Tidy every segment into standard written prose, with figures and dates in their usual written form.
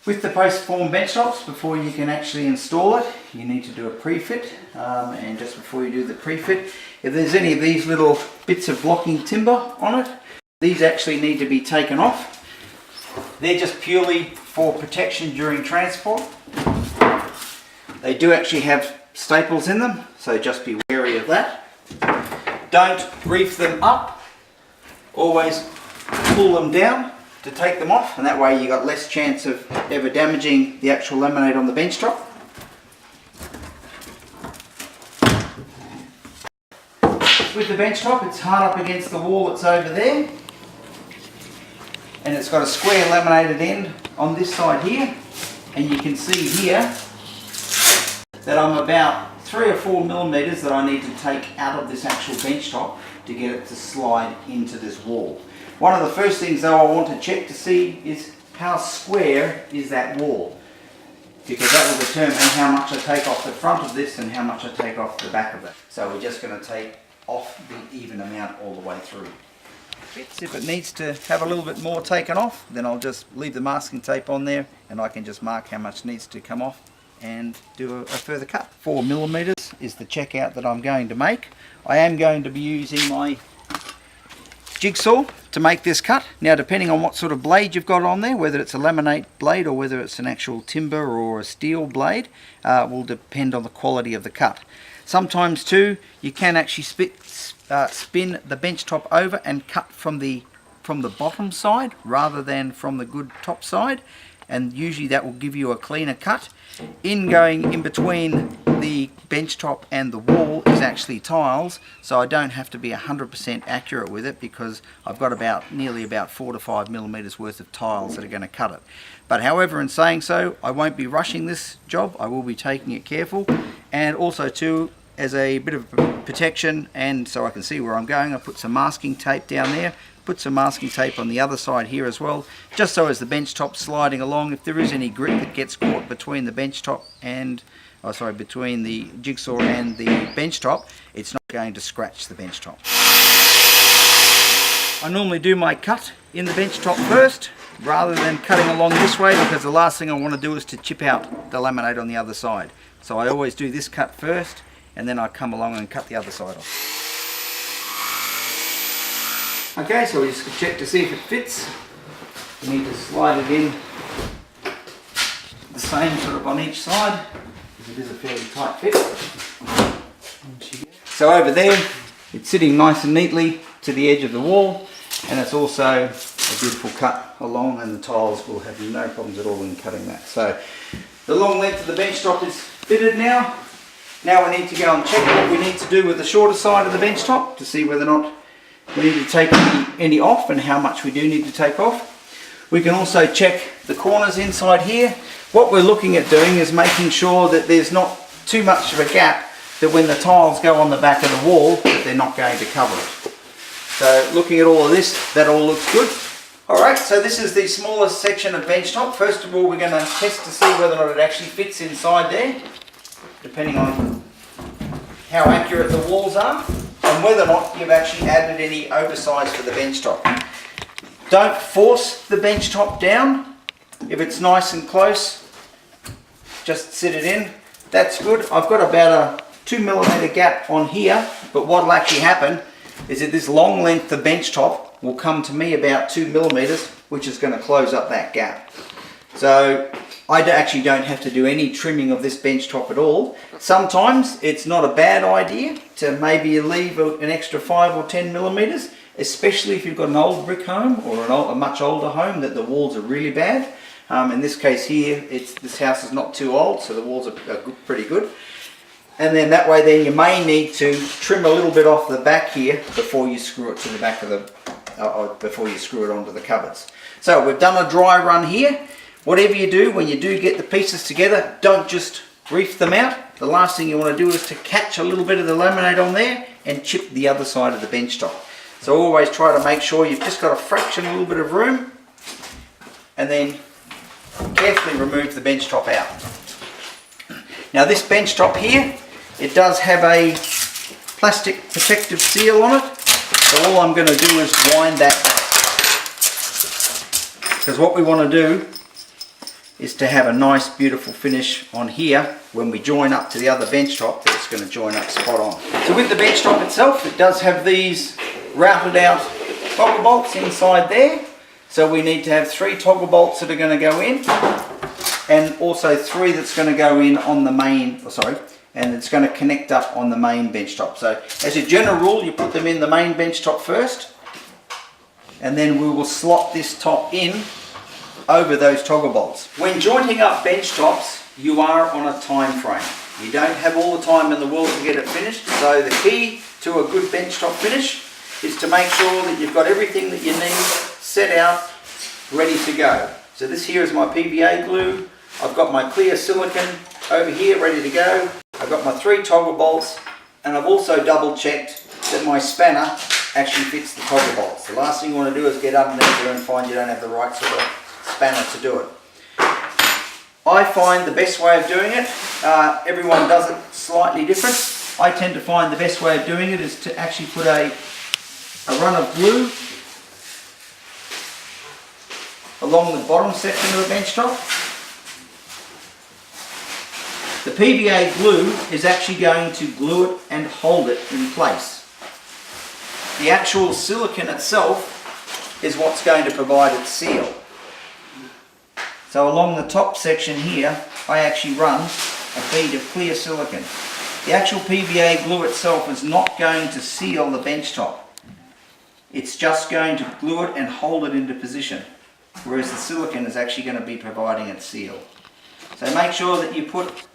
With the post-form bench tops, before you can actually install it, you need to do a pre-fit, and just before you do the pre-fit, if there's any of these little bits of blocking timber on it, these actually need to be taken off. They're just purely for protection during transport. They do actually have staples in them, so just be wary of that. Don't reef them up, always pull them down to take them off, and that way you got less chance of ever damaging the actual laminate on the bench top. With the bench top, it's hard up against the wall that's over there, and it's got a square laminated end on this side here, and you can see here that I'm about 3 or 4 millimeters that I need to take out of this actual bench top to get it to slide into this wall. One of the first things though I want to check to see is how square is that wall, because that will determine how much I take off the front of this and how much I take off the back of it. So we're just going to take off the even amount all the way through. If it needs to have a little bit more taken off, then I'll just leave the masking tape on there and I can just mark how much needs to come off and do a further cut. 4 millimeters is the checkout that I'm going to make. I am going to be using my jigsaw to make this cut. Now, depending on what sort of blade you've got on there, whether it's a laminate blade or whether it's an actual timber or a steel blade, will depend on the quality of the cut. Sometimes too, you can actually spin the bench top over and cut from the bottom side rather than from the good top side, and usually that will give you a cleaner cut. Going in between the bench top and the wall is actually tiles, so I don't have to be 100% accurate with it, because I've got nearly about 4 to 5 millimeters worth of tiles that are going to cut it. But however, in saying so, I won't be rushing this job. I will be taking it careful, and also too, as a bit of protection and so I can see where I'm going, I put some masking tape down there, put some masking tape on the other side here as well, just so as the bench top sliding along, if there is any grit that gets caught between the bench top and between the jigsaw and the bench top, it's not going to scratch the bench top. I normally do my cut in the bench top first rather than cutting along this way, because the last thing I want to do is to chip out the laminate on the other side. So I always do this cut first, and then I come along and cut the other side off. Okay, so we just check to see if it fits. We need to slide it in the same sort of on each side, because it is a fairly tight fit. So over there, it's sitting nice and neatly to the edge of the wall, and it's also a beautiful cut along, and the tiles will have no problems at all in cutting that. So the long length of the bench top is fitted now. Now we need to go and check what we need to do with the shorter side of the bench top to see whether or not we need to take any off and how much we do need to take off. We can also check the corners inside here. What we're looking at doing is making sure that there's not too much of a gap, that when the tiles go on the back of the wall that they're not going to cover it. So looking at all of this, that all looks good. Alright, so this is the smallest section of bench top. First of all, we're going to test to see whether or not it actually fits inside there, depending on how accurate the walls are and whether or not you've actually added any oversize for the bench top. Don't force the bench top down. If it's nice and close, just sit it in. That's good. I've got about a 2 millimeter gap on here, but what will actually happen is that this long length of bench top will come to me about 2 millimeters, which is going to close up that gap. So I actually don't have to do any trimming of this bench top at all. Sometimes it's not a bad idea to maybe leave an extra 5 or 10 millimeters, especially if you've got an old brick home or a much older home that the walls are really bad. In this case here, this house is not too old, so the walls are pretty good. And then that way then you may need to trim a little bit off the back here before you screw it to the back of the, before you screw it onto the cupboards. So we've done a dry run here. Whatever you do, when you do get the pieces together, don't just reef them out. The last thing you want to do is to catch a little bit of the laminate on there and chip the other side of the bench top. So always try to make sure you've just got a fraction, a little bit of room, and then carefully remove the bench top out. Now this bench top here, it does have a plastic protective seal on it, so all I'm going to do is wind that, because what we want to do is to have a nice beautiful finish on here when we join up to the other bench top, that it's going to join up spot on. So with the bench top itself, it does have these routed out toggle bolts inside there. So we need to have 3 toggle bolts that are going to go in, and also 3 that's going to go in on the main, and it's going to connect up on the main bench top. So as a general rule, you put them in the main bench top first, and then we will slot this top in over those toggle bolts. When jointing up bench tops, you are on a time frame. You don't have all the time in the world to get it finished, so the key to a good bench top finish is to make sure that you've got everything that you need set out, ready to go. So this here is my PVA glue. I've got my clear silicone over here ready to go. I've got my 3 toggle bolts, and I've also double checked that my spanner actually fits the toggle bolts. The last thing you want to do is get underneath there and find you don't have the right sort of spanner to do it. I find the best way of doing it, everyone does it slightly different. I tend to find the best way of doing it is to actually put a run of glue along the bottom section of the bench top. The PVA glue is actually going to glue it and hold it in place. The actual silicone itself is what's going to provide its seal. So along the top section here, I actually run a bead of clear silicone. The actual PVA glue itself is not going to seal the bench top. It's just going to glue it and hold it into position, whereas the silicone is actually going to be providing its seal. So make sure that you put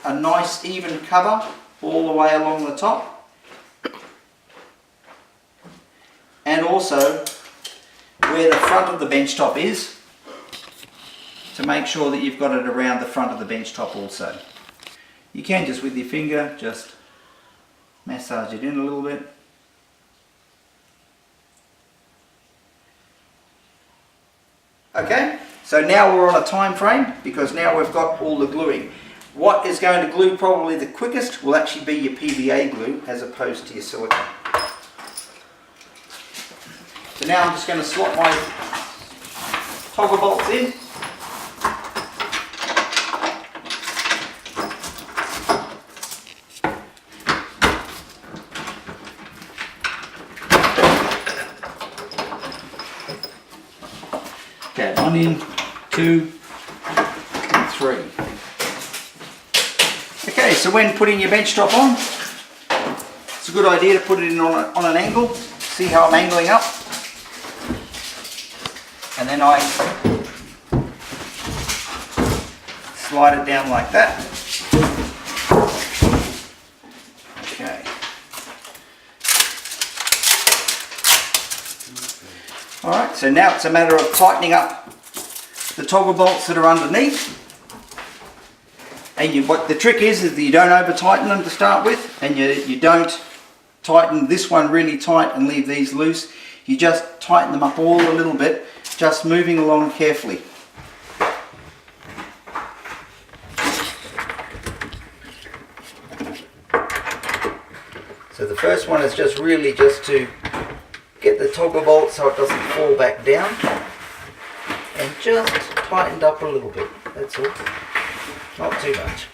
a nice even cover all the way along the top, and also where the front of the bench top is, to make sure that you've got it around the front of the bench top also. You can just with your finger just massage it in a little bit. Okay, so now we're on a time frame because now we've got all the gluing. What is going to glue probably the quickest will actually be your PVA glue as opposed to your silicone. So now I'm just going to slot my toggle bolts in. Okay, 1 in, 2, and 3. Okay, so when putting your bench top on, it's a good idea to put it in on an angle. See how I'm angling up? And then I slide it down like that. Okay. Alright, so now it's a matter of tightening up the toggle bolts that are underneath. And what the trick is that you don't over tighten them to start with, and you don't tighten this one really tight and leave these loose. You just tighten them up all a little bit, just moving along carefully. So the first one is just really just to get the toggle bolt so it doesn't fall back down, and just tightened up a little bit, that's all, not too much.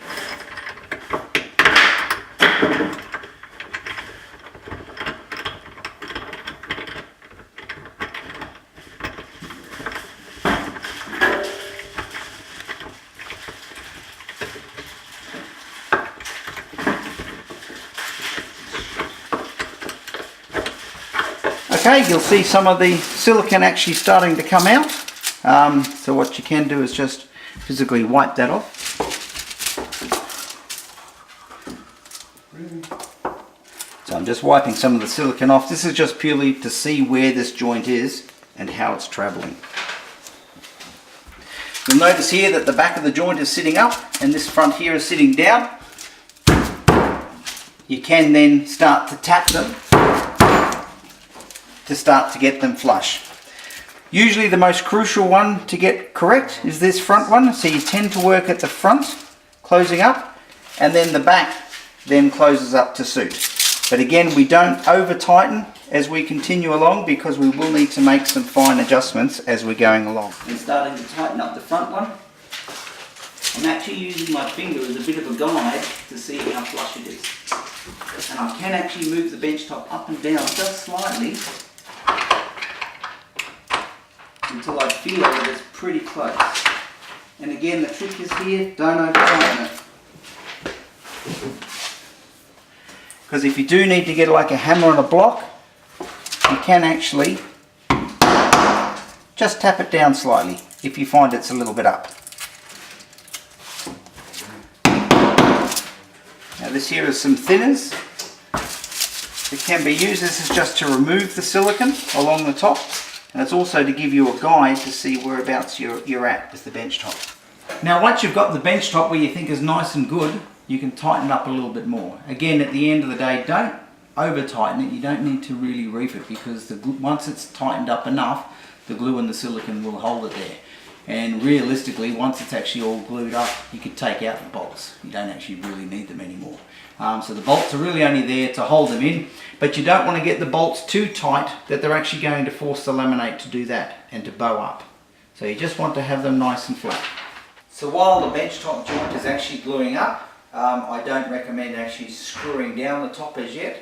Okay, you'll see some of the silicone actually starting to come out. So what you can do is just physically wipe that off. So I'm just wiping some of the silicone off. This is just purely to see where this joint is and how it's travelling. You'll notice here that the back of the joint is sitting up and this front here is sitting down. You can then start to tap them to start to get them flush. Usually the most crucial one to get correct is this front one. So you tend to work at the front, closing up, and then the back then closes up to suit. But again, we don't over tighten as we continue along because we will need to make some fine adjustments as we're going along. And starting to tighten up the front one, I'm actually using my finger as a bit of a guide to see how flush it is. And I can actually move the bench top up and down just slightly until I feel that it's pretty close. And again, the trick is here, don't over tighten it. Because if you do need to get like a hammer on a block, you can actually just tap it down slightly if you find it's a little bit up. Now this here is some thinners. It can be used, this is just to remove the silicone along the top, and it's also to give you a guide to see whereabouts you're at with the bench top. Now once you've got the bench top where you think is nice and good, you can tighten up a little bit more. Again, at the end of the day, don't over tighten it. You don't need to really reef it, because once it's tightened up enough, the glue and the silicone will hold it there. And realistically, once it's actually all glued up, you could take out the bolts. You don't actually really need them anymore. So the bolts are really only there to hold them in, but you don't want to get the bolts too tight that they're actually going to force the laminate to do that and to bow up. So you just want to have them nice and flat. So while the bench top joint is actually gluing up, I don't recommend actually screwing down the top as yet.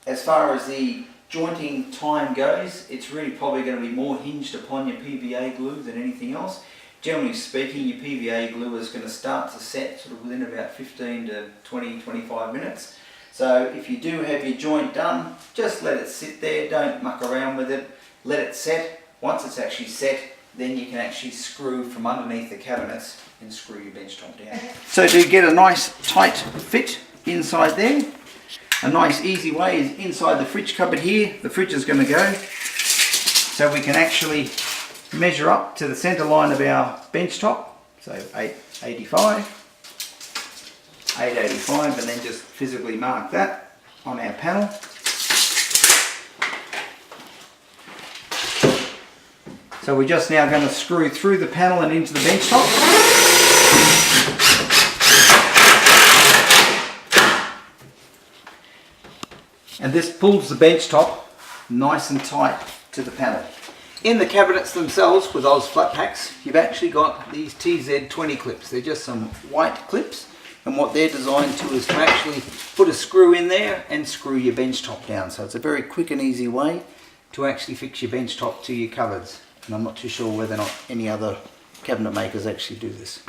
As far as the jointing time goes, it's really probably going to be more hinged upon your PVA glue than anything else. Generally speaking, your PVA glue is going to start to set sort of within about 15 to 20, 25 minutes. So if you do have your joint done, just let it sit there, don't muck around with it, let it set. Once it's actually set, then you can actually screw from underneath the cabinets and screw your bench top down. So to get a nice tight fit inside there, a nice easy way is inside the fridge cupboard here. The fridge is going to go, so we can actually measure up to the center line of our bench top, so 885, and then just physically mark that on our panel. So we're just now going to screw through the panel and into the bench top. And this pulls the bench top nice and tight to the panel. In the cabinets themselves with OzFlatPacks, you've actually got these TZ20 clips. They're just some white clips, and what they're designed to is to actually put a screw in there and screw your bench top down. So it's a very quick and easy way to actually fix your bench top to your cupboards. And I'm not too sure whether or not any other cabinet makers actually do this.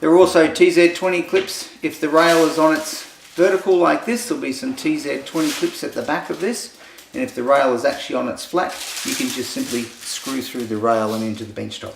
There are also TZ20 clips. If the rail is on its vertical like this, there'll be some TZ20 clips at the back of this. And if the rail is actually on its flat, you can just simply screw through the rail and into the bench top.